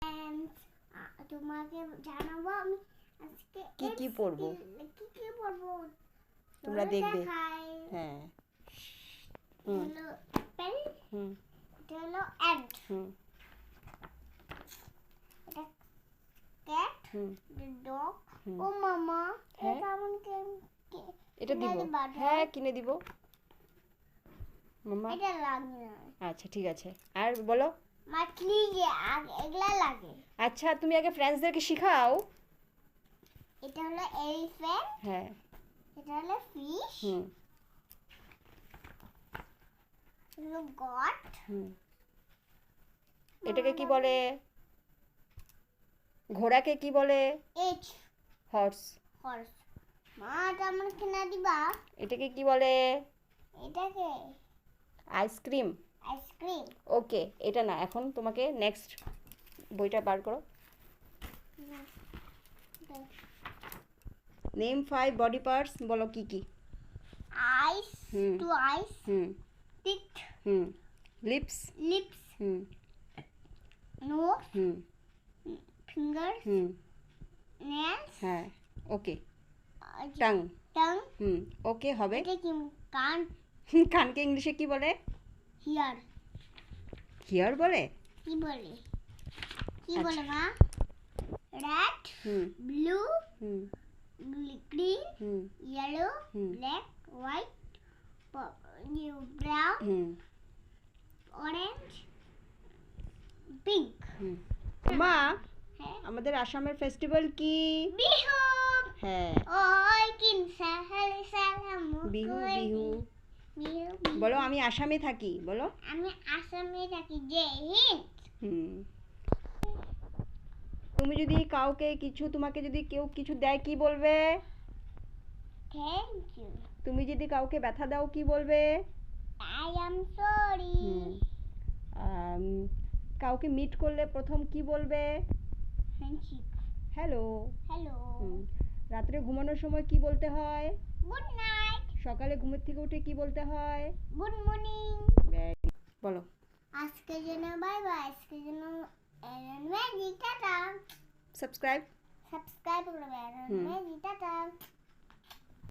And তোমাকে জানাবো আমি আজকে কি পড়বো কি পড়বো তোমরা দেখবে। হ্যাঁ হলো অ্যাপেল, এটা হলো অ্যান্ট, এটা ক্যাট, ডগ। ও মামা, এটা আমাকে এটা দিব? হ্যাঁ কিনে দিব মামা। এটা লাগে না। আচ্ছা ঠিক আছে, আর বলো। মাছলি যে এগুলা লাগে। আচ্ছা তুমি আগে ফ্রেন্ডসদেরকে শিখাও। এটা হলো এলিফ্যান্ট, হ্যাঁ এটা হলো ফিশ, হলো গট। এটাকে কি বলে? ঘোড়াকে কি বলে? H horse. হর্স। মা এটা আমার কিনা দিবা? এটাকে কি বলে? এটাকে আইসক্রিম। আইসক্রিম। ওকে, এটা না, এখন তোমাকে নেক্সট বইটা বার করো। নেম 5 বডি পার্টস, বলো কি কি? Eyes, two eyes, teeth, lips, lips, nose, fingers, nails. হ্যাঁ ওকে। টাং। টাং। ওকে হবে। এটা কি? কান। কানকে ইংলিশে কি বলে? হিয়ার। হিয়ার বলে? কি বলে? কি বলে মা? Red, blue, green, yellow, black, white, brown, orange, pink. মা, আমাদের আসামের ফেস্টিভ্যাল কি? বিহু। হ্যাঁ ওই কিনসা হলে সালাম বিহু বিহু। বলো আমি আসামে থাকি, বলো। আমি আসামে থাকি। জয় হিন্দ। তুমি যদি কাউকে কিছু, তোমাকে যদি কেউ কিছু দেয় কি বলবে? Thank you. তুমি যদি কাউকে ব্যথা দাও কি বলবে? I am sorry. কাউকে মিট করলে প্রথম কি বলবে? হ্যান্ডশেক। হ্যালো। হ্যালো। রাত্রে ঘুমানোর সময় কি বলতে হয়? Good night. সকালে ঘুমের থেকে উঠে কি বলতে হয়? Good morning. বলো। আজকের জন্য বাই বাই। আজকের জন্য ম্যাজিক টাটা। সাবস্ক্রাইব করবে ম্যাজিক টাটা।